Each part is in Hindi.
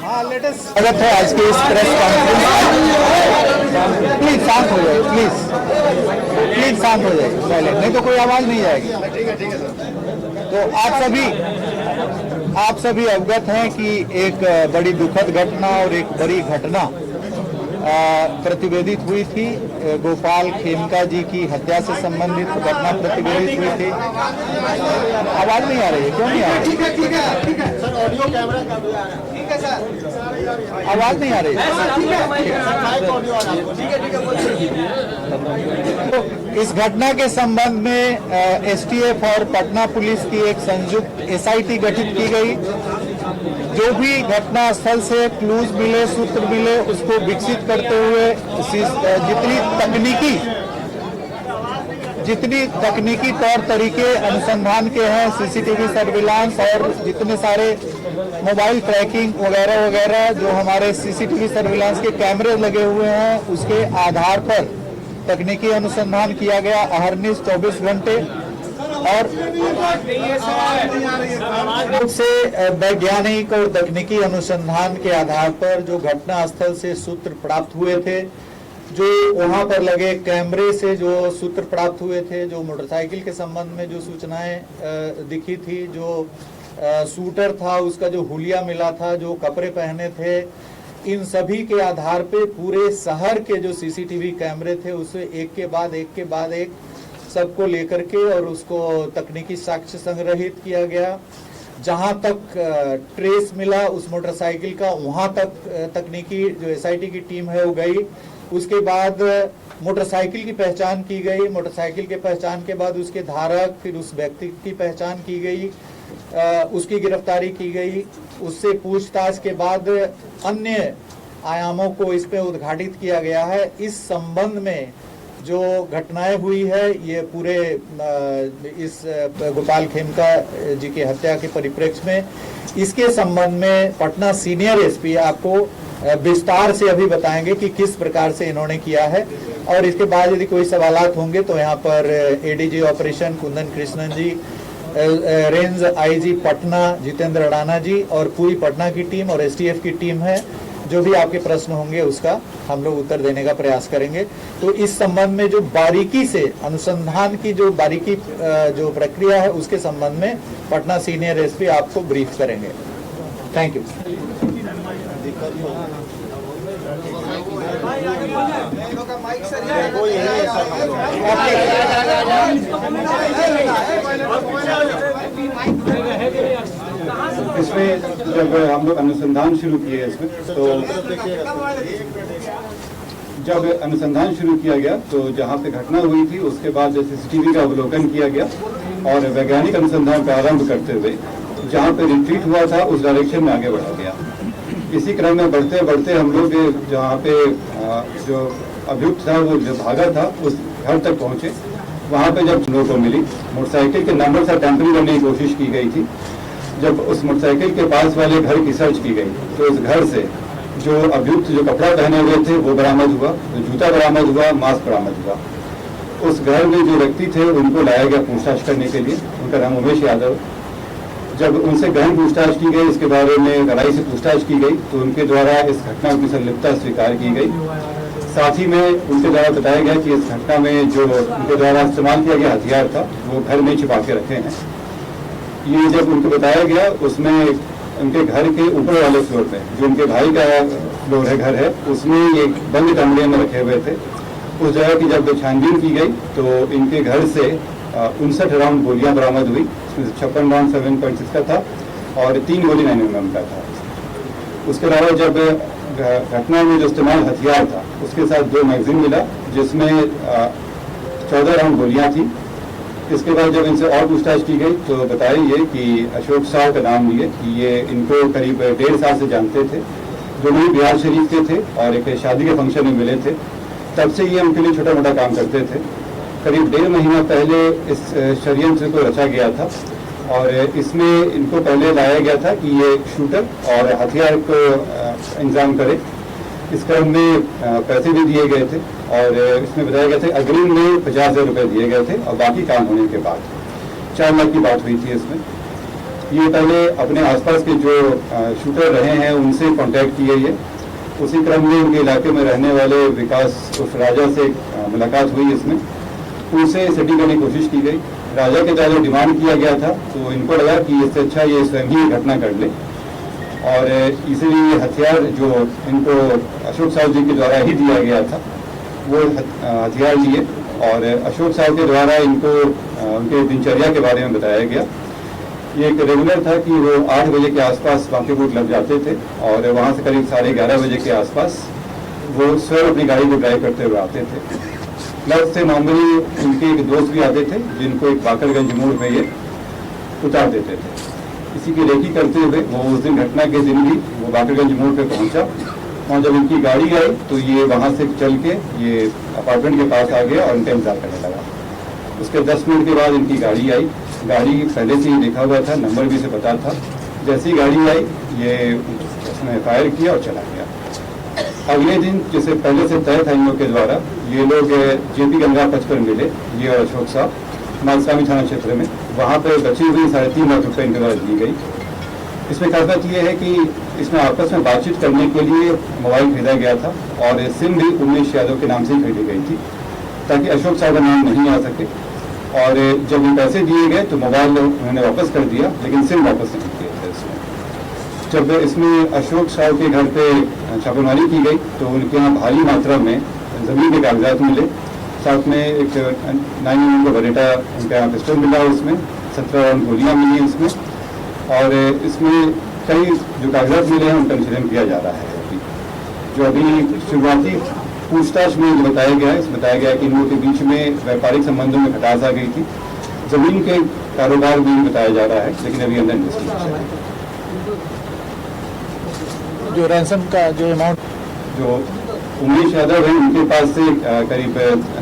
स्वागत है आज की इस प्रेस कॉन्फ्रेंस। प्लीज शांत हो जाए, प्लीज शांत हो जाए पहले, नहीं तो कोई आवाज नहीं आएगी। तो आप सभी अवगत हैं कि एक बड़ी दुखद घटना और एक बड़ी घटना प्रतिवेदित हुई थी। गोपाल खेमका जी की हत्या से संबंधित घटना प्रतिवेदित हुई थी। आवाज नहीं आ रही है, क्यों नहीं आ रही? ठीक है सर, ऑडियो कैमरा ठीक है सर, आवाज नहीं आ रही है। तो इस घटना के संबंध में एसटीएफ और पटना पुलिस की एक संयुक्त एसआईटी गठित की गई। जो भी घटना स्थल से क्लूज मिले, सूत्र मिले, उसको विकसित करते हुए जितनी तकनीकी तौर तरीके अनुसंधान के हैं, सीसीटीवी सर्विलांस और जितने सारे मोबाइल ट्रैकिंग वगैरह वगैरह जो हमारे सीसीटीवी सर्विलांस के कैमरे लगे हुए हैं, उसके आधार पर तकनीकी अनुसंधान किया गया अहरनिश 24 घंटे। और से वैज्ञानिक और तकनीकी अनुसंधान के आधार पर जो घटना स्थल से सूत्र प्राप्त हुए थे, जो वहां पर लगे कैमरे से जो सूत्र प्राप्त हुए थे, जो मोटरसाइकिल के संबंध में जो सूचनाएं दिखी थी, जो शूटर था उसका जो हुलिया मिला था, जो कपड़े पहने थे, इन सभी के आधार पे पूरे शहर के जो सीसीटीवी कैमरे थे उसे एक के बाद एक सबको लेकर के और उसको तकनीकी साक्ष्य संग्रहित किया गया। जहां तक ट्रेस मिला उस मोटरसाइकिल का, वहां तक तकनीकी जो एसआईटी की टीम है वो गई। उसके बाद मोटरसाइकिल की पहचान की गई। मोटरसाइकिल के पहचान के बाद उसके धारक, फिर उस व्यक्ति की पहचान की गई, उसकी गिरफ्तारी की गई। उससे पूछताछ के बाद अन्य आयामों को इस पे उद्घाटित किया गया है। इस संबंध में जो घटनाएं हुई है, ये पूरे इस गोपाल खेमका जी की हत्या के परिप्रेक्ष्य में, इसके संबंध में पटना सीनियर एसपी आपको विस्तार से अभी बताएंगे कि किस प्रकार से इन्होंने किया है। और इसके बाद यदि कोई सवालात होंगे तो यहाँ पर एडीजी ऑपरेशन कुंदन कृष्णन जी, range IG Patna Jitendra Adana जी और पूरी पटना की टीम और एसटीएफ की टीम है। जो भी आपके प्रश्न होंगे उसका हम लोग उत्तर देने का प्रयास करेंगे। तो इस संबंध में जो बारीकी से अनुसंधान की जो बारीकी जो प्रक्रिया है उसके संबंध में पटना सीनियर एसपी आपको ब्रीफ करेंगे। Thank you. इसमें जब हम लोग अनुसंधान शुरू किए इसमें, तो जब अनुसंधान शुरू किया गया तो जहाँ पे घटना हुई थी उसके बाद सीसीटीवी का अवलोकन किया गया और वैज्ञानिक अनुसंधान प्रारंभ करते हुए जहाँ पे रिट्रीट हुआ था उस डायरेक्शन में आगे बढ़ा गया। इसी क्रम में बढ़ते बढ़ते हम लोग जहाँ पे जो अभियुक्त था वो जो भागा था उस घर तक पहुँचे। वहाँ पे जब लोगों को मिली मोटरसाइकिल के नंबर से टेम्परिंग करने की कोशिश की गई थी। जब उस मोटरसाइकिल के पास वाले घर की सर्च की गई तो उस घर से जो अभियुक्त जो कपड़ा पहने हुए थे वो बरामद हुआ, जो जूता बरामद हुआ, मास्क बरामद हुआ। उस घर में जो व्यक्ति थे उनको लाया गया पूछताछ करने के लिए। उनका नाम उमेश यादव। जब उनसे गहन पूछताछ की गई, इसके बारे में गहराई से पूछताछ की गई तो उनके द्वारा इस घटना की संलिप्तता स्वीकार की गई। साथ ही में उनके द्वारा बताया गया कि इस घटना में जो उनके द्वारा इस्तेमाल किया गया हथियार था वो घर में छिपा के रखे हैं। ये जब उनको बताया गया उसमें उनके घर के ऊपर वाले फ्लोर पे जो उनके भाई का फ्लोर है, घर है, उसमें एक बंद कमरे में रखे हुए थे। उस जगह की जब छानबीन की गई तो इनके घर से 59 राउंड गोलियां बरामद हुई। 56 राउंड 7.6 का था और 3 गोली 9mm का था। उसके अलावा जब घटना में जो इस्तेमाल हथियार था उसके साथ 2 मैगजीन मिला जिसमें 14 राउंड गोलियां थी। इसके बाद जब इनसे और पूछताछ की गई तो बताया ये कि अशोक शाह का नाम लिए कि ये इनको करीब 1.5 साल से जानते थे। दोनों ही बिहार शरीफ के थे और एक शादी के फंक्शन में मिले थे। तब से ये उनके लिए छोटा मोटा काम करते थे। करीब 1.5 महीना पहले इस षड्यंत्र को रचा गया था और इसमें इनको पहले लाया गया था कि ये शूटर और हथियार को इंतजाम करे। इस क्रम में पैसे भी दिए गए थे और इसमें बताया गया था अग्रिम में 50,000 रुपये दिए गए थे और बाकी काम होने के बाद 4 लाख की बात हुई थी इसमें। ये पहले अपने आसपास के जो शूटर रहे हैं उनसे कांटेक्ट की गई है। उसी क्रम में उनके इलाके में रहने वाले विकास उस राजा से मुलाकात हुई। इसमें उनसे सेटिंग करने की कोशिश की गई। राजा के द्वारा डिमांड किया गया था, तो इनको लगा कि इससे अच्छा ये स्वयं ही घटना कर ले, और इसीलिए हथियार जो इनको अशोक साहू जी के द्वारा ही दिया गया था वो हथियार लिए, और अशोक साहू के द्वारा इनको उनके दिनचर्या के बारे में बताया गया। ये एक रेगुलर था कि वो 8 बजे के आसपास बांकीपुर क्लब जाते थे, और वहाँ से करीब 11:30 बजे के आसपास वो स्वयं अपनी गाड़ी को ड्राइव करते हुए आते थे। क्लब से मामूली उनके एक दोस्त भी आते थे, जिनको एक बाकरगंज मोड़ पे ये उतार देते थे। इसी की रेकी करते हुए वो उस दिन घटना के दिन भी वो बाकरगंज मोड़ पे पहुंचा, और जब इनकी गाड़ी आई तो ये वहाँ से चल के ये अपार्टमेंट के पास आ गया और उनका इंतजार करने लगा। उसके 10 मिनट के बाद इनकी गाड़ी आई। गाड़ी पहले से ही लिखा हुआ था, नंबर भी से पता था। जैसी गाड़ी आई ये उसने फायर किया और चला गया। अगले दिन जैसे पहले से तय था इन लोग के द्वारा, ये लोग जेपी गंगा पथ पर मिले, ये और अशोक साहब, मालसामी थाना क्षेत्र में। वहाँ पर बची हुई 3.5 लाख रुपये इनके द्वारा दी गई। इसमें खासियत ये है कि इसमें आपस में बातचीत करने के लिए मोबाइल खरीदा गया था, और सिम भी उमेश यादव के नाम से ही खरीदी गई थी, ताकि अशोक साहब का नाम नहीं आ सके। और जब ये पैसे दिए गए तो मोबाइल उन्होंने वापस कर दिया, लेकिन सिम वापस नहीं किए थे इसमें। जब इसमें अशोक साहब के घर पे छापेमारी की गई तो उनके यहाँ भारी मात्रा में जमीन के कागजात मिले, साथ में एक 9mm का बरेटा उनके यहाँ पिस्टल मिला, उसमें 17 राउंड गोलियाँ मिली इसमें, और इसमें कई जो कागजात मिले हैं उनका अनुच्छेदन किया जा रहा है। अभी जो अभी शुरुआती पूछताछ में जो बताया गया है, इसमें बताया गया है कि इन लोगों के बीच में व्यापारिक संबंधों में खटास आ गई थी। जमीन के कारोबार भी बताया जा रहा है, लेकिन अभी अंदर इन्वेस्टिगेशन है। जो रैंसम का जो अमाउंट जो उमेश यादव है उनके पास से करीब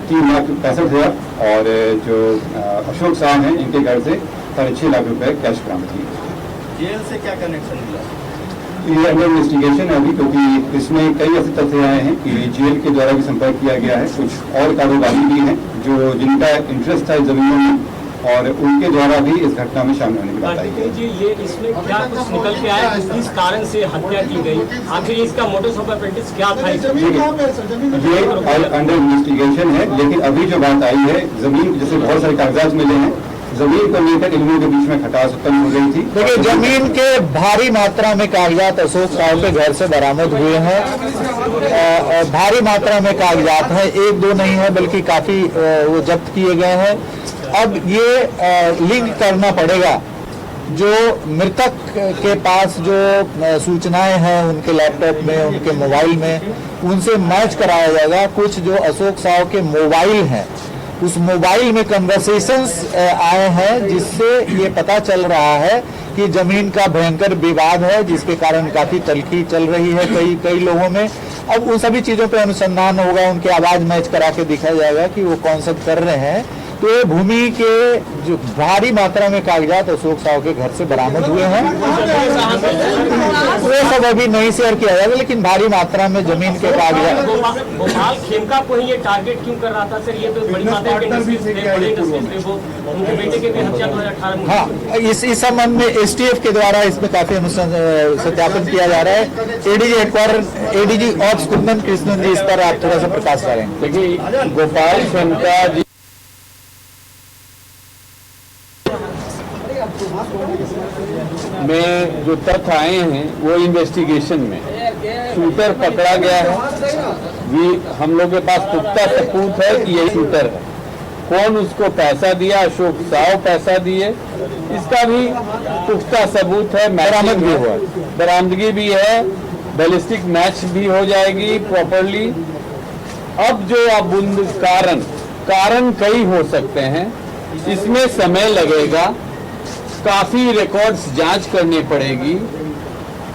3,65,000, और जो अशोक साहब हैं इनके घर से 6.5 लाख रुपए कैश बरामद किए। जेल से क्या कनेक्शन मिला? ये अंडर इन्वेस्टिगेशन है अभी, क्योंकि इसमें कई ऐसे तथ्य आए हैं कि जेल के द्वारा भी संपर्क किया गया है। कुछ और कारोबारी भी हैं जो जिनका इंटरेस्ट था जमीनों में, और उनके द्वारा भी इस घटना में शामिल होने की बात आई है। जी, ये इसमें क्या कुछ निकल के आया, किस कारण से हत्या की गई, आखिर इसका मोटिव ऑपरेंडी क्या था? ये अंडर इन्वेस्टिगेशन है, लेकिन अभी जो बात आई है, जमीन जैसे बहुत सारे कागजात मिले हैं, जमीन को लेकर इन लोगों के बीच में खटास उत्पन्न हो गई थी। देखिए, जमीन के भारी मात्रा में कागजात अशोक साहब के घर से बरामद हुए हैं। भारी मात्रा में कागजात हैं, 1-2 नहीं है बल्कि काफी वो जब्त किए गए हैं। अब ये लिंक करना पड़ेगा, जो मृतक के पास जो सूचनाएं हैं उनके लैपटॉप में, उनके मोबाइल में, उनसे मैच कराया जाएगा। कुछ जो अशोक साहब के मोबाइल हैं, उस मोबाइल में कन्वर्सेशंस आए हैं, जिससे ये पता चल रहा है कि जमीन का भयंकर विवाद है, जिसके कारण काफी तलखी चल रही है कई लोगों में। अब उन सभी चीजों पे अनुसंधान होगा, उनके आवाज मैच करा के दिखाया जाएगा कि वो कौन सा कर रहे हैं। तो ये भूमि के जो भारी मात्रा में कागजात अशोक साहब के घर से बरामद हुए हैं, वो सब अभी नहीं शेयर किया जाएगा, लेकिन भारी मात्रा में जमीन के कागजात। गोपाल खेमका को ही ये टारगेट क्यों कर रहा था सर? ये तो बड़ी मात्रा में उनके बेटे के भी हत्या 2018 में। हाँ, इस संबंध में एसटीएफ के द्वारा इसमें काफी सत्यापन किया जा रहा है। ADG headquarter, ADG ops Kundan Krishnan ji इस पर आप थोड़ा सा प्रकाश करेंगे। देखिए, गोपाल खेमका जी में जो तथ्य आए हैं वो इन्वेस्टिगेशन में शूटर पकड़ा गया है। हम लोग के पास पुख्ता सबूत है कि यही शूटर है। कौन उसको पैसा दिया, अशोक साहू पैसा दिए, इसका भी पुख्ता सबूत है। बरामद भी हुआ, बरामदगी भी है, बैलिस्टिक मैच भी हो जाएगी प्रॉपरली। अब जो अब कारण कई हो सकते हैं, इसमें समय लगेगा, काफी रिकॉर्ड्स जांच करनी पड़ेगी,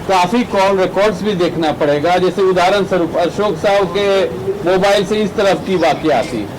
काफी कॉल रिकॉर्ड्स भी देखना पड़ेगा। जैसे उदाहरण स्वरूप अशोक साहू के मोबाइल से इस तरफ की वाकया आती है।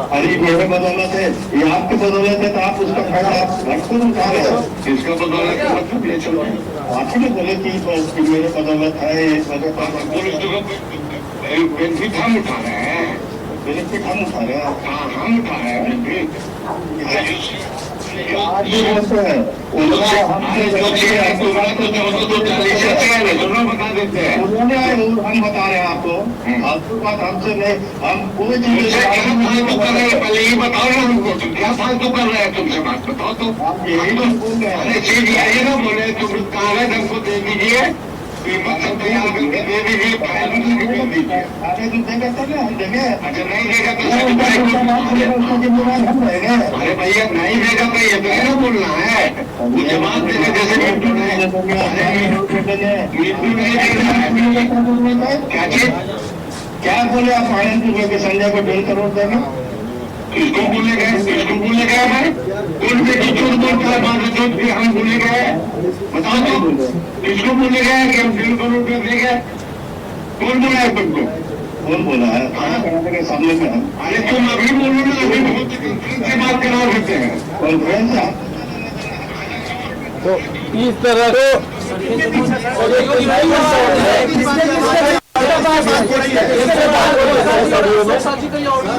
अरे मेरे बदौलत है, ये आपकी बदौलत है, तो आप उसका खड़ा भटकून उठा रहे हो। किसका बदौलत है मतलब ये चलो आप ही बोले कि मेरे बदौलत है, बेनिफिट हम उठा रहे हैं, बेनिफिट हम उठा रहे हैं, हम उठा रहे हैं बेनिफिट। उन्होंने हम बता रहे हैं आपको, आपको बात हमसे नहीं, हम कोई चीज कर रहे हैं, पहले ये बताओ ना हमको, तुम क्या फालतू कर रहे हैं, तुमसे बात बताओ तो यही तो बोल रहे हैं। चीज आइए ना, बोले तुम कागज हमको दे दीजिए, तैयार करके दे दीजिए, फाइल दे दीजिए। अरे तुम देगा तब ना हम देंगे, अगर नहीं देगा तो हम रहेंगे। अरे भैया नहीं देगा तो ये तो है ना बोलना है, वो जवाब देने जैसे मिट्टू नहीं क्या चीज क्या बोले आप आनंदपुर के संजय को 1.5 करोड़ देंगे, किसको बोले गए, किसको बोले गए हैं, कौन से झूठ बोलता है, बात झूठ भी हम बोले गए, बताओ तो किसको बोले गए कि हम 1.5 करोड़ रुपये देंगे, कौन बोला है तुमको, कौन बोला है थाना कराने के सामने में हम। अरे तुम अभी बोलो ना, अभी बहुत से बात करा सकते हैं कॉन्फ्रेंस। तो इस तरह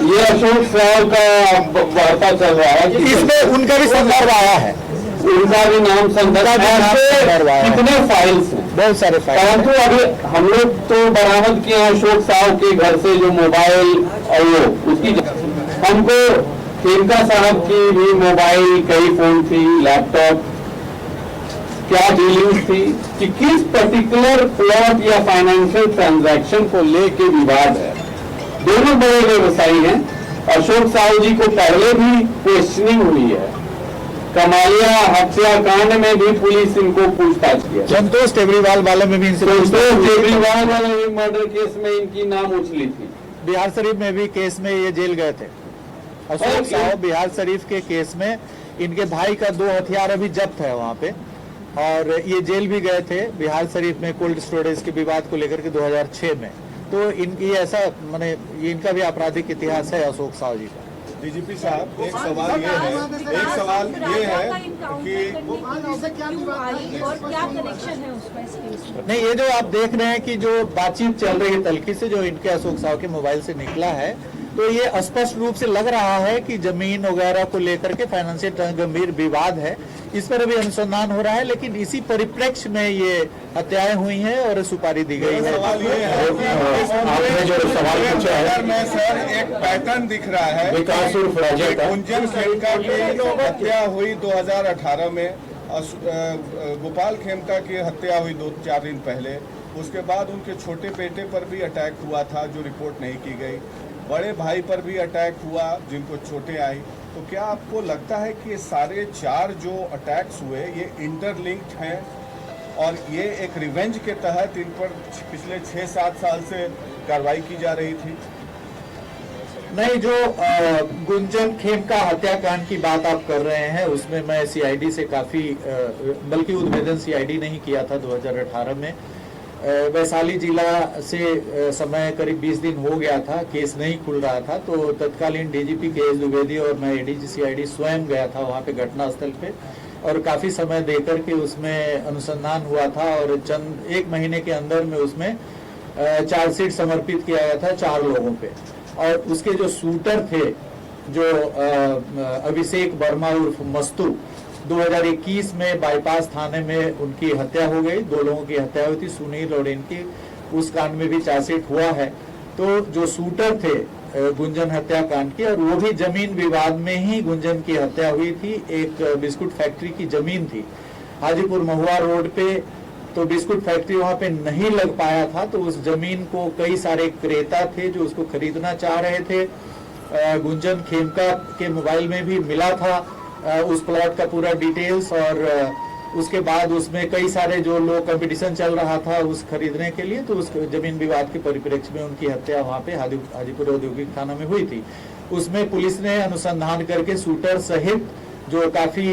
ये अशोक साहब का वार्ता चल रहा है, इसमें उनका भी संदर्भ आया है, उनका भी नाम संदर्भ कितने फाइल्स हैं, बहुत सारे फाइल। परंतु अभी हम लोग तो बरामद किए हैं अशोक साहब के घर से जो मोबाइल और वो उसकी हमको खेमका साहब की भी मोबाइल, कई फोन थी, लैपटॉप, क्या डीलिंग्स थी कि किस पर्टिकुलर प्लॉट या फाइनेंशियल ट्रांजैक्शन को लेके विवाद है। दोनों बड़े व्यवसायी हैं, अशोक साहू जी को पहले भी क्वेश्चनिंग हुई है, कमालिया हत्याकांड में भी पुलिस इनको पूछताछ किया, संतोष टेबरीवाल वाले में भी इनसे संतोष केजरीवाल वाले मर्डर केस में इनकी नाम उछली थी, बिहार शरीफ में भी केस में ये जेल गए थे। अशोक साहू बिहार शरीफ के केस में इनके भाई का 2 हथियार अभी जब्त है वहाँ पे, और ये जेल भी गए थे बिहार शरीफ में कोल्ड स्टोरेज के विवाद को लेकर के 2006 में। तो इनकी ऐसा माने ये इनका भी आपराधिक इतिहास है अशोक साहू जी का। डीजीपी साहब, एक सवाल ये है कि और क्या कनेक्शन है उसका इस केस में? नहीं, ये जो आप देख रहे हैं कि जो बातचीत चल रही है तलखी से जो इनके अशोक साहू के मोबाइल से निकला है, तो ये स्पष्ट रूप से लग रहा है कि जमीन वगैरह को लेकर के फाइनेंशियल गंभीर विवाद है, इस पर अभी अनुसंधान हो रहा है। लेकिन इसी परिप्रेक्ष्य में ये हत्याएं हुई हैं और सुपारी दी गई है। सवाल ये है, आपने जो सवाल पूछा है में सर एक पैटर्न दिख रहा है। गुंजन खेमका की हत्या हुई 2018 में, गोपाल खेमका की हत्या हुई 2-4 दिन पहले, उसके बाद उनके छोटे बेटे पर भी अटैक हुआ था जो रिपोर्ट नहीं की गई, बड़े भाई पर भी अटैक हुआ जिनको चोटें आई। तो क्या आपको लगता है कि ये सारे 4 जो अटैक्स हुए ये इंटरलिंक्ड हैं और ये एक रिवेंज के तहत इन पर पिछले 6-7 साल से कार्रवाई की जा रही थी? नहीं, जो गुंजन खेमका हत्याकांड की बात आप कर रहे हैं उसमें मैं सीआईडी से काफी बल्कि उद्भेदन सीआईडी नहीं किया था 2018 में। वैशाली जिला से समय करीब 20 दिन हो गया था, केस नहीं खुल रहा था, तो तत्कालीन डीजीपी के एस द्विवेदी और मैं एडीजी सीआईडी स्वयं गया था वहां पे घटनास्थल पे, और काफी समय देकर के उसमें अनुसंधान हुआ था और चंद 1 महीने के अंदर में उसमें चार्जशीट समर्पित किया गया था 4 लोगों पे। और उसके जो शूटर थे जो अभिषेक वर्मा उर्फ मस्तू, 2021 में बाईपास थाने में उनकी हत्या हो गई, 2 लोगों की हत्या हुई थी, सुनील और इनकी, उस कांड में भी चार्जशीट हुआ है। तो जो शूटर थे गुंजन हत्याकांड की, और वो भी जमीन विवाद में ही गुंजन की हत्या हुई थी। एक बिस्कुट फैक्ट्री की जमीन थी हाजीपुर महुआ रोड पे, तो बिस्कुट फैक्ट्री वहां पे नहीं लग पाया था, तो उस जमीन को कई सारे क्रेता थे जो उसको खरीदना चाह रहे थे। गुंजन खेमका के मोबाइल में भी मिला था उस प्लॉट का पूरा डिटेल्स, और उसके बाद उसमें कई सारे जो लोग कंपटीशन चल रहा था उस खरीदने के लिए, तो उस जमीन विवाद के परिप्रेक्ष्य में उनकी हत्या वहां पे हाजीपुर औद्योगिक थाना में हुई थी। उसमें पुलिस ने अनुसंधान करके शूटर सहित जो काफी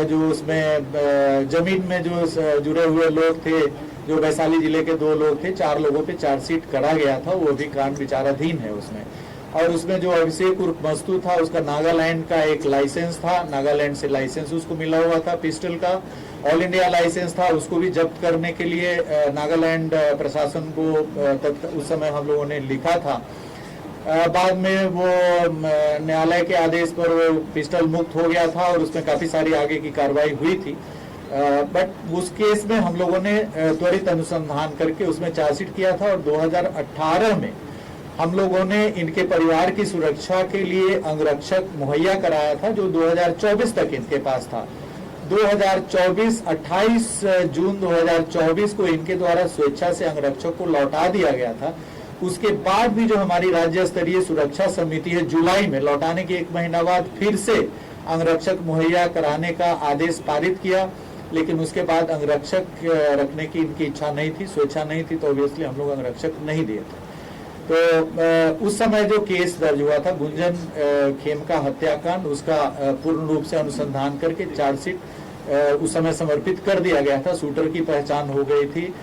जो उसमें जमीन में जो जुड़े हुए लोग थे जो वैशाली जिले के 2 लोग थे, 4 लोगों पे चार्जशीट करा गया था, वो भी कांड विचाराधीन है उसमें। और उसमें जो अभिषेक उर्फ मस्तू था, उसका नागालैंड का एक लाइसेंस था, नागालैंड से लाइसेंस उसको मिला हुआ था पिस्टल का, ऑल इंडिया लाइसेंस था, उसको भी जब्त करने के लिए नागालैंड प्रशासन को उस समय हम लोगों ने लिखा था। बाद में वो न्यायालय के आदेश पर वो पिस्टल मुक्त हो गया था और उसमें काफी सारी आगे की कार्रवाई हुई थी। बट उस केस में हम लोगों ने त्वरित अनुसंधान करके उसमें चार्जशीट किया था और 2018 में हम लोगों ने इनके परिवार की सुरक्षा के लिए अंगरक्षक मुहैया कराया था, जो 2024 तक इनके पास था। 28 जून 2024 को इनके द्वारा स्वेच्छा से अंगरक्षक को लौटा दिया गया था। उसके बाद भी जो हमारी राज्य स्तरीय सुरक्षा समिति है, जुलाई में लौटाने के 1 महीना बाद फिर से अंगरक्षक मुहैया कराने का आदेश पारित किया, लेकिन उसके बाद अंगरक्षक रखने की इनकी इच्छा नहीं थी, स्वेच्छा नहीं थी, तो ऑब्वियसली हम लोग अंगरक्षक नहीं दिए थे। तो उस समय जो केस दर्ज हुआ था गुंजन खेमका हत्याकांड, उसका पूर्ण रूप से अनुसंधान करके चार्जशीट उस समय समर्पित कर दिया गया था। शूटर की पहचान हो गई थी,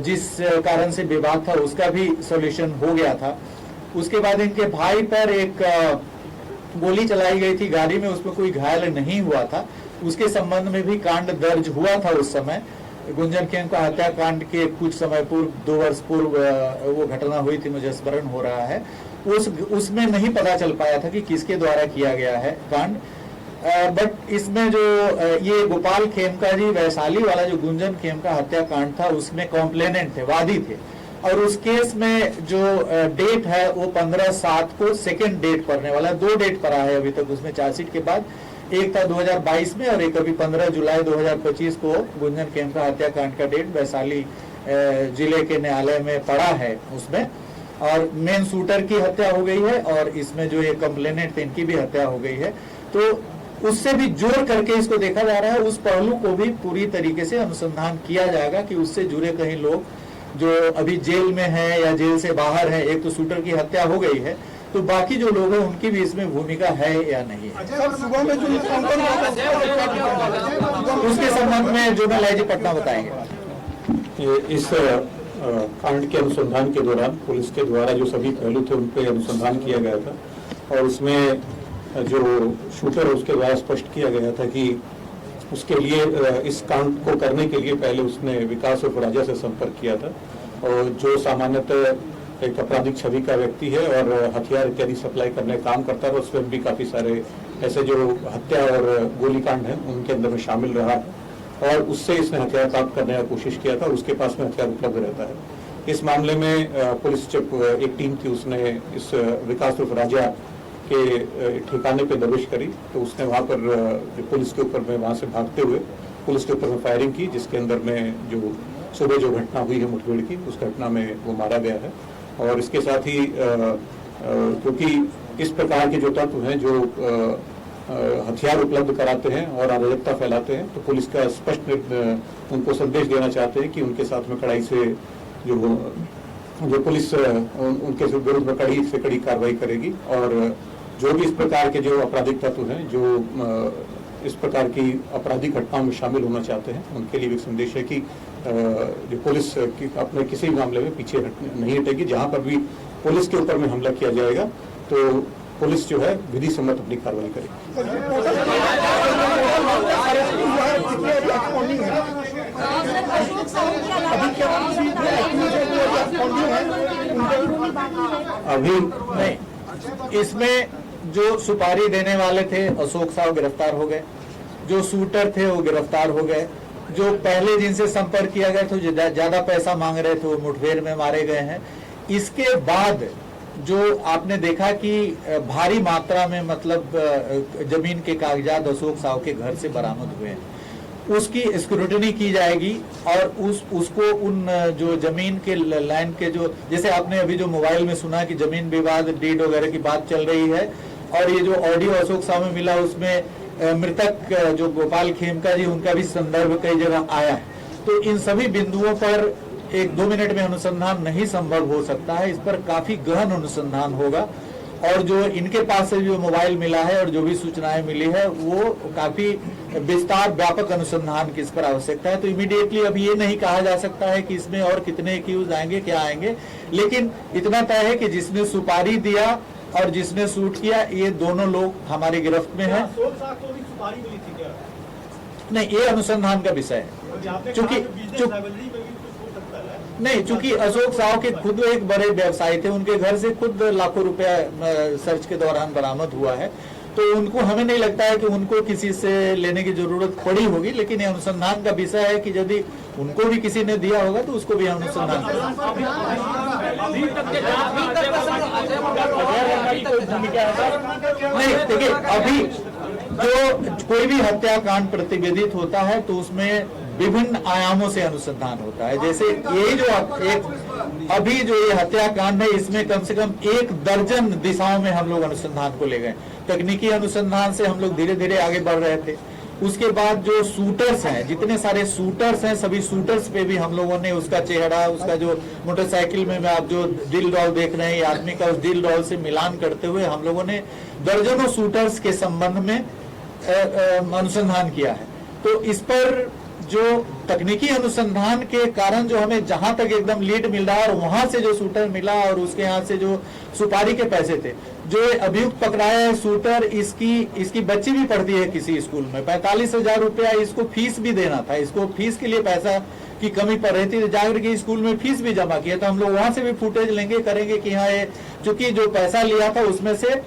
जिस कारण से विवाद था उसका भी सॉल्यूशन हो गया था। उसके बाद इनके भाई पर एक गोली चलाई गई थी गाड़ी में, उसमें कोई घायल नहीं हुआ था, उसके संबंध में भी कांड दर्ज हुआ था। उस समय गुंजन खेमका हत्याकांड के कुछ समय पूर्व, 2 वर्ष पूर्व वो घटना हुई थी, मुझे स्मरण हो रहा है। उसमें नहीं पता चल पाया था कि किसके द्वारा किया गया है कांड। बट इसमें जो ये गोपाल खेमका जी वैशाली वाला जो गुंजन खेमका हत्याकांड था, उसमें कॉम्प्लेनेंट थे, वादी थे। और उस केस में जो डेट है वो 15/7 को सेकेंड डेट पड़ने वाला है। 2 डेट पड़ा है अभी तक उसमें चार्जशीट के बाद, एक था 2022 में और एक अभी 15 जुलाई 2025 को गुंजन खेमका हत्याकांड का डेट वैशाली जिले के न्यायालय में पड़ा है उसमें। और मेन शूटर की हत्या हो गई है और इसमें जो ये कंप्लेनेंट थे इनकी भी हत्या हो गई है। तो उससे भी जोड़ करके इसको देखा जा रहा है, उस पहलू को भी पूरी तरीके से अनुसंधान किया जाएगा कि उससे जुड़े कहीं लोग जो अभी जेल में हैं या जेल से बाहर हैं। एक तो शूटर की हत्या हो गई है, तो बाकी जो लोग हैं उनकी भी इसमें भूमिका है या नहीं है, उसके संबंध में जुर्नल आईजी पटना बताएंगे। इस कांड के अनुसंधान के दौरान पुलिस के द्वारा जो सभी पहलू थे उन पे अनुसंधान किया गया था और उसमें जो शूटर है उसके द्वारा स्पष्ट किया गया था कि उसके लिए इस कांड को करने के लिए पहले उसने विकास उर्फ राजा से संपर्क किया था, और जो सामान्यतः एक आपराधिक छवि का व्यक्ति है और हथियार इत्यादि सप्लाई करने का काम करता है। उसमें भी काफी सारे ऐसे जो हत्या और गोलीकांड हैं उनके अंदर में शामिल रहा है और उससे इसने हथियार प्राप्त करने का कोशिश किया था। उसके पास में हथियार उपलब्ध रहता है। इस मामले में पुलिस जब एक टीम थी उसने इस विकास उर्फ राजा के ठिकाने पे दबिश करी, तो उसने वहां पर जो पुलिस के ऊपर में वहां से भागते हुए पुलिस के ऊपर में फायरिंग की, जिसके अंदर में जो सुबह जो घटना हुई है मुठभेड़ की, उस घटना में वो मारा गया है। और इसके साथ ही क्योंकि इस प्रकार के जो तत्व हैं जो हथियार उपलब्ध कराते हैं और अराजकता फैलाते हैं, तो पुलिस का स्पष्ट उनको संदेश देना चाहते हैं कि उनके साथ में कड़ाई से जो पुलिस उनके विरुद्ध में कड़ी से कड़ी कार्रवाई करेगी। और जो भी इस प्रकार के जो आपराधिक तत्व हैं जो इस प्रकार की आपराधिक घटनाओं में शामिल होना चाहते हैं, उनके लिए एक संदेश है कि जो पुलिस अपने किसी भी मामले में पीछे नहीं हटेगी। जहां पर भी पुलिस के ऊपर में हमला किया जाएगा तो पुलिस जो है विधि सम्मत अपनी कार्रवाई करेगी। अभी नहीं, इसमें जो सुपारी देने वाले थे अशोक साहब गिरफ्तार हो गए, जो शूटर थे वो गिरफ्तार हो गए, जो पहले जिनसे संपर्क किया गया था ज्यादा पैसा मांग रहे थे वो मुठभेड़ में मारे गए हैं। इसके बाद जो आपने देखा कि भारी मात्रा में मतलब जमीन के कागजात अशोक साहब के घर से बरामद हुए हैं, उसकी स्क्रूटनी की जाएगी और उसको उन जो जमीन के लाइन के जो, जैसे आपने अभी जो मोबाइल में सुना कि जमीन विवाद डीड वगैरह की बात चल रही है, और ये जो ऑडियो अशोक साहब में मिला उसमें मृतक जो गोपाल खेमका जी उनका भी संदर्भ कई जगह आया है। तो इन सभी बिंदुओं पर 1-2 मिनट में अनुसंधान नहीं संभव हो सकता है, इस पर काफी गहन अनुसंधान होगा और जो इनके पास से जो मोबाइल मिला है और जो भी सूचनाएं मिली है वो काफी विस्तार व्यापक अनुसंधान की इस पर आवश्यकता है। तो इमीडिएटली अभी ये नहीं कहा जा सकता है कि इसमें और कितने एक्यूज आएंगे, क्या आएंगे, लेकिन इतना तय है कि जिसने सुपारी दिया और जिसने शूट किया ये दोनों लोग हमारी गिरफ्त में है। नहीं, ये अनुसंधान का विषय है, चूंकि अशोक साहू के खुद एक बड़े व्यवसायी थे, उनके घर से खुद लाखों रुपया सर्च के दौरान बरामद हुआ है, तो उनको हमें नहीं लगता है कि उनको किसी से लेने की जरूरत पड़ी होगी, लेकिन ये अनुसंधान का विषय है कि यदि उनको भी किसी ने दिया होगा तो उसको भी अनुसंधान नहीं। देखिए, अभी जो कोई भी हत्याकांड प्रतिवेदित होता है तो उसमें विभिन्न आयामों से अनुसंधान होता है। जैसे ये जो अभी जो ये हत्याकांड है इसमें कम से कम 1 दर्जन दिशाओं में हम लोग अनुसंधान को ले गए। तकनीकी अनुसंधान से हम लोग धीरे धीरे आगे बढ़ रहे थे। उसके बाद जो शूटर्स हैं, जितने सारे शूटर्स हैं, सभी शूटर्स पे भी हम लोगों ने उसका चेहरा, उसका जो मोटरसाइकिल में आप जो दिल डॉल देख रहे हैं, ये आदमी का उस दिल डॉल से मिलान करते हुए हम लोगों ने दर्जनों शूटर्स के संबंध में अनुसंधान किया है। तो इस पर जो तकनीकी अनुसंधान के कारण जो हमें जहां तक एकदम लीड मिल रहा है और वहां से जो शूटर मिला और उसके यहाँ से जो सुपारी के पैसे थे, जो अभियुक्त पकड़ाया है शूटर, इसकी बच्ची भी पढ़ती है किसी स्कूल में, 45,000 रुपया इसको फीस भी देना था। इसको फीस के लिए पैसा की कमी पड़ रही थी, जाकर के स्कूल में फीस भी जमा किया। तो हम लोग वहां से भी फुटेज लेंगे, करेंगे कि हाँ ये चूंकि जो पैसा लिया था उसमें से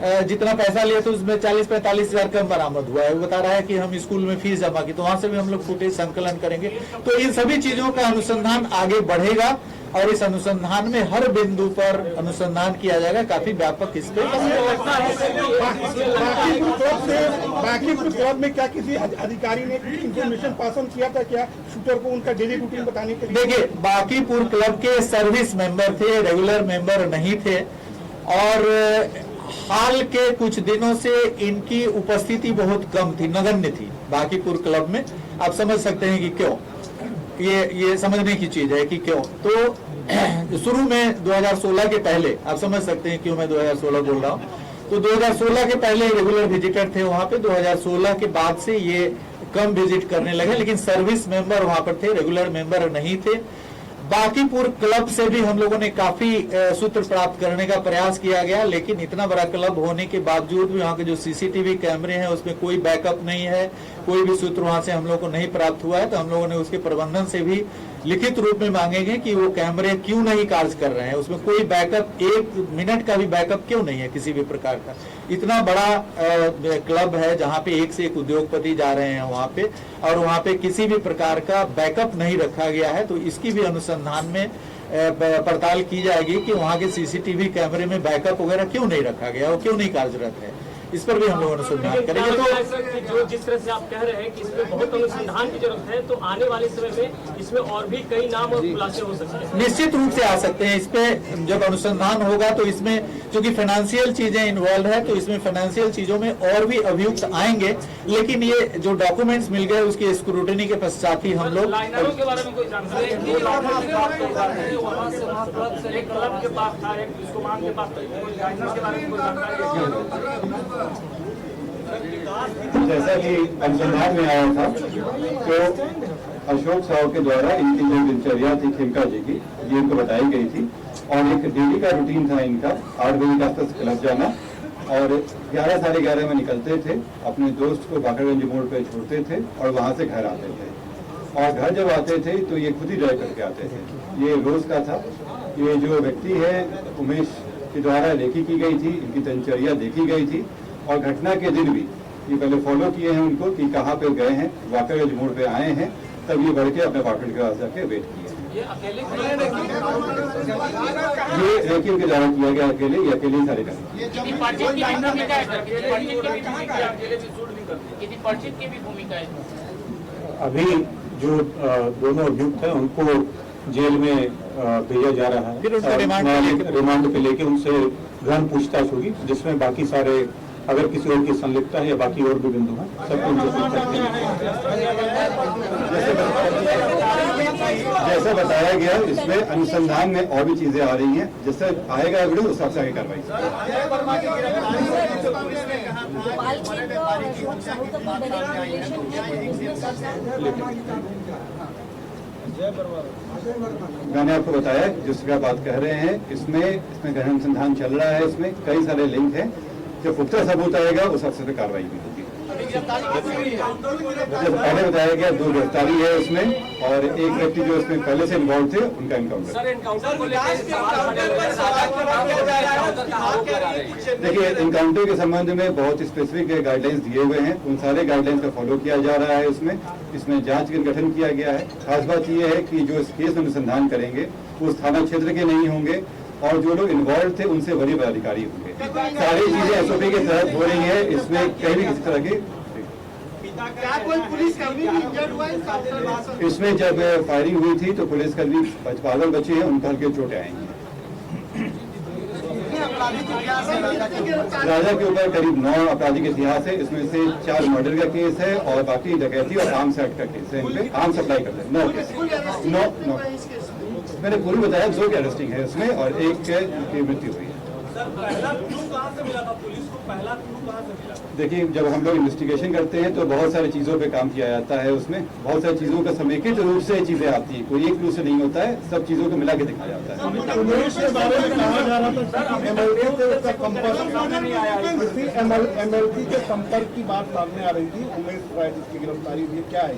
जितना पैसा लिया था उसमें 40-45 हजार कम बरामद हुआ है। वो बता रहा है कि हम स्कूल में फीस जमा की, तो वहां से भी हम लोग फुटेज संकलन करेंगे। तो इन सभी चीजों का अनुसंधान आगे बढ़ेगा और इस अनुसंधान में हर बिंदु पर अनुसंधान किया जाएगा। काफी व्यापक इस पे बांकीपुर क्लब में क्या किसी अधिकारी ने इंफॉर्मेशन पास ऑन किया था क्या शूटर को उनका डेली रूटीन बताने के लिए? देखिए, बांकीपुर क्लब के सर्विस मेंबर थे, रेगुलर मेंबर नहीं थे, और हाल के कुछ दिनों से इनकी उपस्थिति बहुत कम थी, नगण्य थी बांकीपुर क्लब में। आप समझ सकते हैं कि क्यों, ये समझने की चीज है कि क्यों। तो शुरू में 2016 के पहले, आप समझ सकते हैं क्यों मैं 2016 बोल रहा हूँ, तो 2016 के पहले रेगुलर विजिटर थे वहां पे। 2016 के बाद से ये कम विजिट करने लगे, लेकिन सर्विस मेंबर वहां पर थे, रेगुलर मेंबर नहीं थे। बांकीपुर क्लब से भी हम लोगों ने काफी सूत्र प्राप्त करने का प्रयास किया गया, लेकिन इतना बड़ा क्लब होने के बावजूद भी वहाँ के जो सीसीटीवी कैमरे हैं उसमें कोई बैकअप नहीं है, कोई भी सूत्र वहां से हम लोग को नहीं प्राप्त हुआ है। तो हम लोगों ने उसके प्रबंधन से भी लिखित रूप में मांगेंगे कि वो कैमरे क्यों नहीं कार्य कर रहे हैं, उसमें कोई बैकअप, 1 मिनट का भी बैकअप क्यों नहीं है किसी भी प्रकार का। इतना बड़ा क्लब है जहाँ पे एक से एक उद्योगपति जा रहे हैं वहाँ पे, और वहाँ पे किसी भी प्रकार का बैकअप नहीं रखा गया है। तो इसकी भी अनुसंधान में पड़ताल की जाएगी कि वहाँ के सीसीटीवी कैमरे में बैकअप वगैरह क्यों नहीं रखा गया, वो क्यों नहीं कार्यरत है, इस पर भी हम लोग अनुसंधान करेंगे। तो जो जिस तरह से आप कह रहे हैं कि इसमें बहुत अनुसंधान की जरूरत है, तो आने वाले समय में इसमें और भी कई नाम और खुलासे हो सकते हैं। निश्चित रूप से आ सकते हैं। इस पे जब अनुसंधान होगा तो इसमें क्योंकि फाइनेंशियल चीजें इन्वॉल्व है, तो इसमें फाइनेंशियल चीजों में और भी अभियुक्त आएंगे, लेकिन ये जो डॉक्यूमेंट्स मिल गए उसकी स्क्रूटनी के पश्चात ही हम लोग के बारे में कोई जानकारी जैसा कि अनुसंधान में आया था, तो अशोक साहू के द्वारा इनकी जो दिनचर्या थी खिमका जी की, ये इनको बताई गई थी, और एक डेली का रूटीन था इनका 8 बजे के आसपास क्लब जाना, और 11 साढ़े 11 में निकलते थे, अपने दोस्त को बाकरगंज मोड़ पे छोड़ते थे और वहां से घर आते थे। और घर जब आते थे तो ये खुद ही ड्राइव करके आते थे, ये रोज का था। ये जो व्यक्ति है उमेश के द्वारा लेखी की गई थी, इनकी दिनचर्या देखी गई थी, और घटना के दिन भी ये पहले फॉलो किए हैं उनको कि कहाँ पे गए हैं, बाकरगंज मोड़ पे आए हैं, तब ये बढ़ के अपने अपार्टमेंट के पास जाके वेट किए। ये रेकी के द्वारा किया गया, अकेले ही सारे कर। अभी जो दोनों अभियुक्त हैं उनको जेल में भेजा जा रहा है, रिमांड पे लेके उनसे गहन पूछताछ होगी, जिसमें बाकी सारे अगर किसी और की संलिप्तता है या बाकी और भी बिंदु हैं सब जैसा बताया गया इसमें अनुसंधान में और भी चीजें आ रही हैं, जिससे आएगा एविडेंस उस हिसाब से आगे कार्रवाई। गोपाल खेम का और अशोक साहू का कोई डायरेक्ट रिलेशन है बिजनेस के साथ? मैंने आपको बताया जिसका बात कह रहे हैं, इसमें गहन अनुसंधान चल रहा है, इसमें कई सारे लिंक हैं। जब पुख्ता सबूत आएगा उस हिसाब से कार्रवाई भी होगी। जब पहले बताया गया 2 गिरफ्तारी है इसमें, और एक व्यक्ति जो इसमें पहले से इन्वॉल्व थे उनका इनकाउंटर। देखिए, इनकाउंटर के संबंध में बहुत स्पेसिफिक गाइडलाइंस दिए हुए हैं, उन सारे गाइडलाइंस का फॉलो किया जा रहा है। इसमें जांच का गठन किया गया है। खास बात यह है कि जो इस केस में अनुसंधान करेंगे वो उस थाना क्षेत्र के नहीं होंगे, और जो लोग इन्वॉल्व थे उनसे वरीय पदाधिकारी होंगे। सारी चीजें एसओपी के तहत हो रही है, इसमें कहीं भी किसी तरह की इसमें जब फायरिंग हुई थी तो पुलिसकर्मी 55 बचे हैं, उनका हल्के चोटें आई हैं। राजा के ऊपर करीब 9 आपराधिक इतिहास है, इसमें से 4 मर्डर का केस है और बाकी डकैती और आर्म्स एक्ट का केस है। इनमें आर्म्स सप्लाई करते हैं 9 केस। 9 मैंने पूरी बताया, 2 की अरेस्टिंग है इसमें और 1 की मृत्यु हुई है। देखिए, जब हम लोग इन्वेस्टिगेशन करते हैं तो बहुत सारी चीजों पे काम किया जाता है, उसमें बहुत सारी चीजों का समेकित रूप से चीजें आती हैं, कोई एक क्लू से नहीं होता है, सब चीजों को मिला के दिखाया जाता है। MLT के संपर्क की बात सामने आ रही थी, उमेश राय जिसकी गिरफ्तारी हुई, क्या है?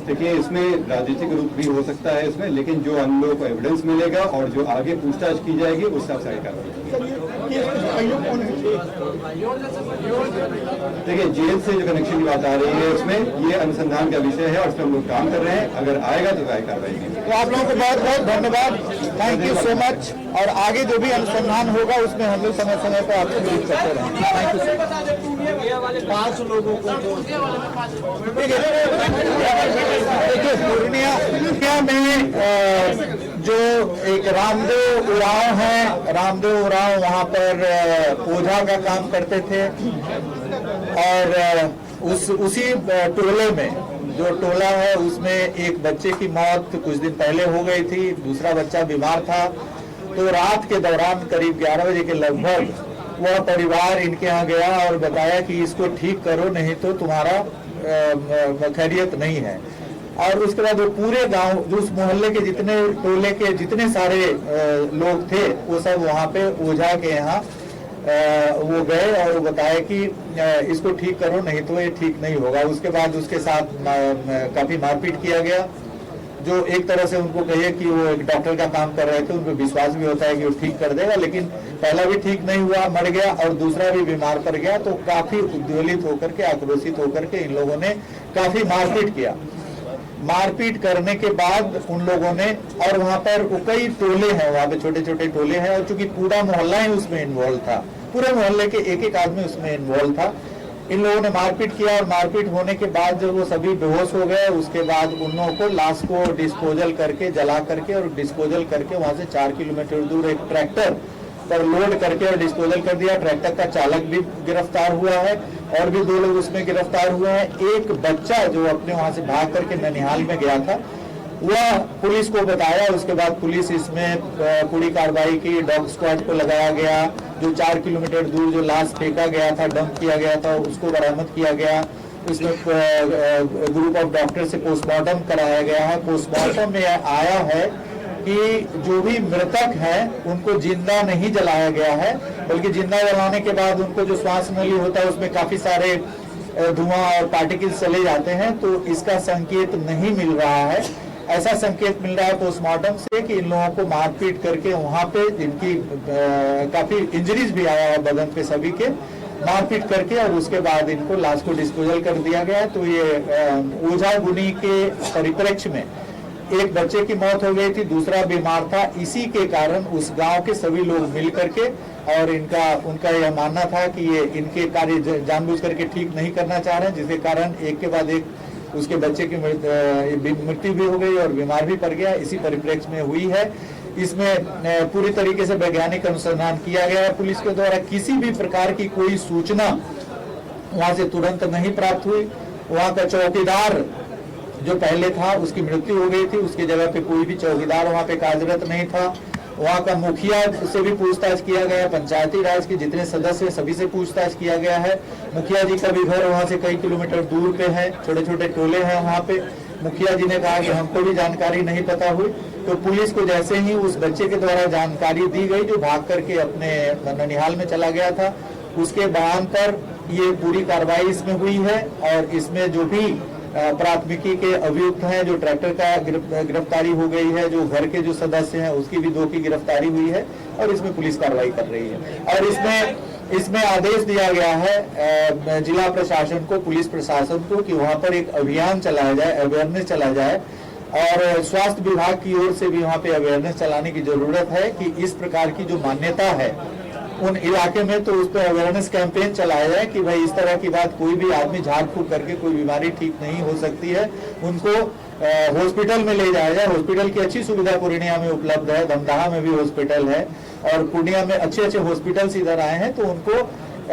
देखिए, इसमें राजनीतिक रूप भी हो सकता है इसमें, लेकिन जो हम लोगों को एविडेंस मिलेगा और जो आगे पूछताछ की जाएगी उस हिसाब से आगे कार्रवाई। देखिए, जेल से जो कनेक्शन की बात आ रही है उसमें ये अनुसंधान का विषय है और उस पर हम लोग काम कर रहे हैं, अगर आएगा तो आगे कार्रवाई की। तो आप लोगों को बहुत बहुत धन्यवाद, थैंक यू सो मच। और आगे जो भी अनुसंधान होगा उसमें हम लोग समय समय पर आपको ब्रीफ करते रहेंगे। Thank you sir. 5 लोगों को देखिए, पूर्णिया में जो एक रामदेव उरांव है, रामदेव उरांव वहाँ पर ओझा का काम करते थे, और उसी टोले में जो टोला है उसमें एक बच्चे की मौत कुछ दिन पहले हो गई थी, दूसरा बच्चा बीमार था। तो रात के दौरान करीब 11 बजे के लगभग वह परिवार इनके यहाँ गया और बताया कि इसको ठीक करो, नहीं तो तुम्हारा खैरियत नहीं है। और उसके बाद वो पूरे गांव, उस मोहल्ले के जितने टोले के जितने सारे लोग थे, वो सब वहाँ पे ओझा के यहाँ वो गए और वो बताया कि इसको ठीक करो, नहीं तो ये ठीक नहीं होगा। उसके बाद उसके साथ काफी मारपीट किया गया, जो एक तरह से उनको कहिए कि वो एक डॉक्टर का काम कर रहे थे, उनको विश्वास भी होता है कि वो ठीक कर देगा, लेकिन पहला भी ठीक नहीं हुआ, मर गया, और दूसरा भी बीमार पड़ गया। तो काफी उद्वेलित होकर के, आक्रोशित होकर के इन लोगों ने काफी मारपीट किया। मारपीट करने के बाद उन लोगों ने, और वहाँ पर कई टोले हैं, वहाँ पे छोटे छोटे टोले हैं, और चूंकि पूरा मोहल्ला ही उसमें इन्वॉल्व था, पूरे मोहल्ले के एक आदमी उसमें इन्वॉल्व था, इन लोगों ने मारपीट किया। और मारपीट होने के बाद जब वो सभी बेहोश हो गए, उसके बाद उन लोगों को लाश को डिस्पोजल करके, जला करके और डिस्पोजल करके वहाँ से 4 किलोमीटर दूर एक ट्रैक्टर पर लोड करके और डिस्पोजल कर दिया। ट्रैक्टर का चालक भी गिरफ्तार हुआ है और भी 2 लोग उसमें गिरफ्तार हुए हैं। एक बच्चा जो अपने वहां से भाग करके ननिहाल में गया था, वह पुलिस को बताया। उसके बाद पुलिस इसमें पूरी कार्रवाई की, डॉग स्क्वाड को लगाया गया। जो 4 किलोमीटर दूर जो लाश फेंका गया था, डंप किया गया था, उसको बरामद किया गया। उसमें ग्रुप ऑफ डॉक्टर से पोस्टमार्टम कराया गया है। पोस्टमार्टम में आया है कि जो भी मृतक है उनको जिंदा नहीं जलाया गया है, बल्कि जिंदा जलाने के बाद उनको जो श्वास नली होता है उसमें काफी सारे धुआं और पार्टिकल्स चले जाते हैं, तो इसका संकेत नहीं मिल रहा है। ऐसा संकेत मिल रहा है पोस्टमार्टम से कि इन लोगों को मारपीट करके वहां पे जिनकी काफी इंजरीज भी आया है बदन पे सभी के, मारपीट करके और उसके बाद इनको लाश को डिस्पोजल कर दिया गया है। तो ये ओझा गुनी के परिप्रेक्ष्य में एक बच्चे की मौत हो गई थी, दूसरा बीमार था। इसी के कारण उस गांव के सभी लोग मिल करके, और उनका यह मानना था कि ये इनके कार्य जानबूझ करके ठीक नहीं करना चाह रहे हैं, जिसके कारण एक के बाद एक उसके बच्चे की मृत्यु भी हो गई और बीमार भी पड़ गया। इसी परिप्रेक्ष्य में हुई है। इसमें पूरी तरीके से वैज्ञानिक अनुसंधान किया गया है। पुलिस के द्वारा किसी भी प्रकार की कोई सूचना वहां से तुरंत नहीं प्राप्त हुई। वहां का चौकीदार जो पहले था उसकी मृत्यु हो गई थी, उसकी जगह पे कोई भी चौकीदार वहां पे कार्यरत नहीं था। वहां का मुखिया से भी पूछताछ किया गया, पंचायती राज के जितने सदस्य सभी से पूछताछ किया गया है। मुखिया जी का भी घर वहां से कई किलोमीटर दूर पे है, छोटे छोटे टोले हैं वहां पे। मुखिया जी ने कहा कि हमको भी जानकारी नहीं पता हुई। तो पुलिस को जैसे ही उस बच्चे के द्वारा जानकारी दी गई जो भाग करके अपने ननिहाल में चला गया था, उसके बयान पर ये पूरी कार्रवाई इसमें हुई है। और इसमें जो भी प्राथमिकी के अभियुक्त हैं, जो ट्रैक्टर का गिरफ्तारी हो गई है, जो घर के जो सदस्य हैं उसकी भी 2 की गिरफ्तारी हुई है और इसमें पुलिस कार्रवाई कर रही है। और इसमें आदेश दिया गया है जिला प्रशासन को, पुलिस प्रशासन को कि वहां पर एक अभियान चलाया जाए, अवेयरनेस चलाया जाए। और स्वास्थ्य विभाग की ओर से भी वहां पे अवेयरनेस चलाने की जरूरत है कि इस प्रकार की जो मान्यता है उन इलाके में, तो उस पर अवेयरनेस कैंपेन चलाया जाए कि भाई इस तरह की बात कोई भी आदमी झाड़ फूक करके कोई बीमारी ठीक नहीं हो सकती है, उनको हॉस्पिटल में ले जाया जाए। हॉस्पिटल की अच्छी सुविधा पूर्णिया में उपलब्ध है, धमदाहा में भी हॉस्पिटल है और पूर्णिया में अच्छे हॉस्पिटल्स इधर आए हैं। तो उनको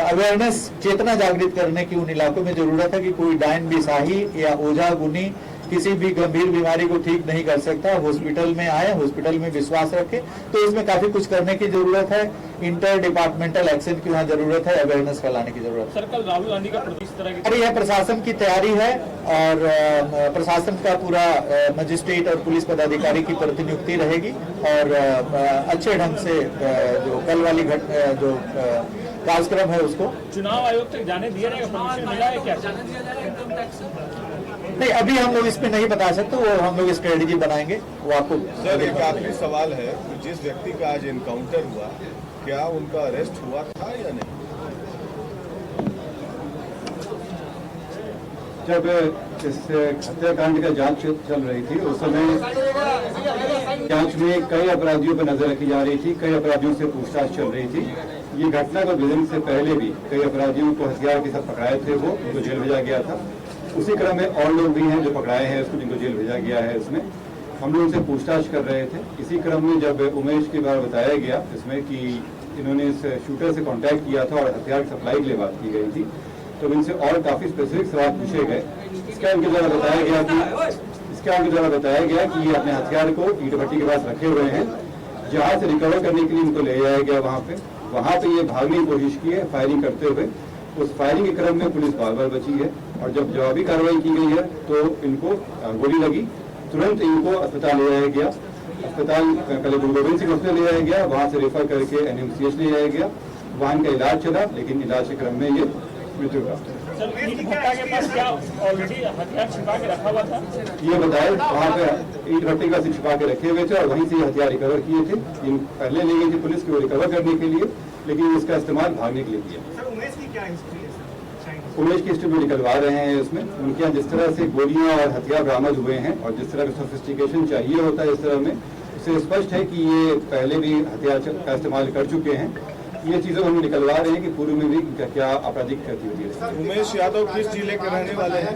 अवेयरनेस, चेतना जागृत करने की उन इलाकों में जरूरत है कि कोई डायन बिसाही या ओझा गुनी किसी भी गंभीर बीमारी को ठीक नहीं कर सकता। हॉस्पिटल में आए, हॉस्पिटल में विश्वास रखें। तो इसमें काफी कुछ करने की जरूरत है, इंटर डिपार्टमेंटल एक्शन की वहाँ जरूरत है, अवेयरनेस फैलाने की जरूरत है। सर, कल राहुल गांधी का इस तरह की है, प्रशासन की तैयारी है और प्रशासन का पूरा मजिस्ट्रेट और पुलिस पदाधिकारी की प्रतिनियुक्ति रहेगी और अच्छे ढंग से जो कल वाली जो कार्यक्रम है उसको चुनाव आयोग तक जाने दिया नहीं, परमिशन मिला है क्या? नहीं, अभी हम लोग इसमें नहीं बता सकते, वो हम लोग स्ट्रेटेजी बनाएंगे, वो आपको। सर, एक आखिरी सवाल है, जिस व्यक्ति का आज एनकाउंटर हुआ, क्या उनका अरेस्ट हुआ था या नहीं? जब इस हत्याकांड का जांच चल रही थी उस समय जांच में कई अपराधियों पर नजर रखी जा रही थी, कई अपराधियों से पूछताछ चल रही थी। ये घटना को भिड़ने से पहले भी कई अपराधियों को हथियार के साथ पकड़ाए थे, वो उनको जेल भेजा गया था। उसी क्रम में और लोग भी हैं जो पकड़ाए हैं, उसको जिनको जेल भेजा गया है। इसमें हम लोग उनसे पूछताछ कर रहे थे। इसी क्रम में जब उमेश के बारे बताया गया इसमें कि इन्होंने इस शूटर से कांटेक्ट किया था और हथियार की सप्लाई के लिए बात की गई थी, तो इनसे और काफी स्पेसिफिक सवाल पूछे गए। इसका इनके द्वारा बताया गया कि ये अपने हथियार को ईंट भट्टी के पास रखे हुए हैं, जहां से रिकवर करने के लिए इनको ले जाया गया। वहां पे ये भागने की कोशिश की है फायरिंग करते हुए। उस फायरिंग के क्रम में पुलिस बार बची है और जब जवाबी कार्रवाई की गई है तो इनको गोली लगी। तुरंत इनको अस्पताल ले जाया गया। अस्पताल पहले गुरु गोविंद सिंह हॉस्पिटल ले जाया गया, वहां से रेफर करके NMCH ले जाया गया। वहां इनका इलाज चला, लेकिन इलाज के क्रम में ये मृत्यु प्राप्त हुई। सर, ईंट भट्टा के पास क्या ऑलरेडी हथियार छिपा के रखा हुआ था? ये बताया वहाँ पे ईंट भट्टी का छिपा के रखे हुए थे और वहीं से हथियार रिकवर किए थे। इन पहले ले गई थी पुलिस को रिकवर करने के लिए, लेकिन इसका इस्तेमाल भागने के लिए किया। सर, उमेश की क्या हिस्ट्री है? उमेश की हिस्ट्री में निकलवा रहे हैं इसमें। उनके यहाँ जिस तरह से गोलियां और हथियार बरामद हुए हैं और जिस तरह का सोफिस्टिकेशन चाहिए होता है इस तरह में, इससे स्पष्ट है कि ये पहले भी हथियार का इस्तेमाल कर चुके हैं। ये चीजें हम निकलवा रहे हैं कि पूर्व में भी क्या आपराधिक गतिविधि है। उमेश यादव किस जिले के रहने वाले हैं?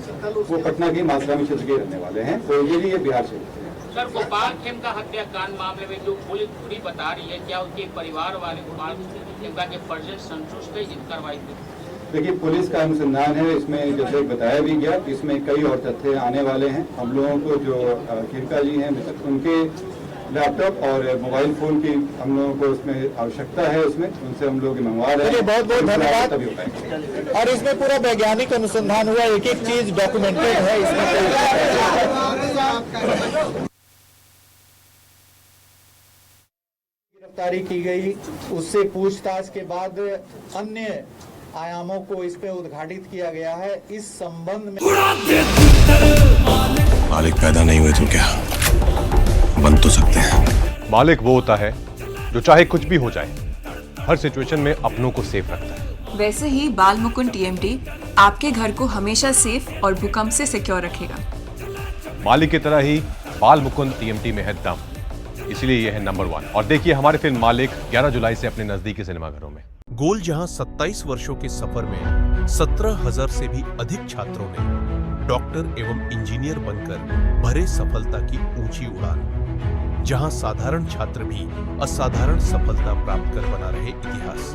वो पटना के मासरामी क्षेत्र के रहने वाले हैं, तो ये बिहार से। सर, गोपाल खेमका हत्याकांड मामले में जो पुलिस पूरी बता रही है, क्या उनके परिवार वाले गोपाल खेमका के परिजन संतुष्ट है इन कार्रवाई से? देखिए, पुलिस का अनुसंधान है, इसमें जैसे बताया भी गया कि इसमें कई और तथ्य आने वाले हैं। हम लोगों को जो खेमका जी हैं उनके लैपटॉप और मोबाइल फोन की हम लोगों को उसमें आवश्यकता है, उसमें उनसे हम लोग मंगवा रहे हैं। बहुत बहुत धन्यवाद। और इसमें पूरा वैज्ञानिक अनुसंधान हुआ, एक एक चीज डॉक्यूमेंटेड है इसमें। गिरफ्तारी की गई, उससे पूछताछ के बाद अन्य आयामों को इस पे उद्घाटित किया गया है। इस संबंध में मालिक पैदा नहीं हुए तो क्या बन तो सकते हैं। मालिक वो होता है जो चाहे कुछ भी हो जाए हर सिचुएशन में अपनों को सेफ रखता है। वैसे ही बाल मुकुंद TMT आपके घर को हमेशा सेफ और भूकंप से सिक्योर रखेगा। मालिक की तरह ही बाल मुकुंद TMT में है दम, इसलिए यह है नंबर 1। और देखिए हमारे फिल्म मालिक 11 जुलाई से अपने नजदीकी सिनेमाघरों में। गोल जहां 27 वर्षों के सफर में 17,000 से भी अधिक छात्रों ने डॉक्टर एवं इंजीनियर बनकर भरे सफलता की ऊंची उड़ान, जहां साधारण छात्र भी असाधारण सफलता प्राप्त कर बना रहे इतिहास।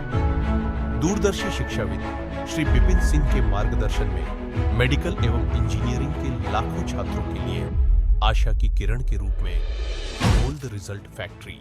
दूरदर्शी शिक्षाविद श्री विपिन सिंह के मार्गदर्शन में मेडिकल एवं इंजीनियरिंग के लाखों छात्रों के लिए आशा की किरण के रूप में गोल्ड रिजल्ट फैक्ट्री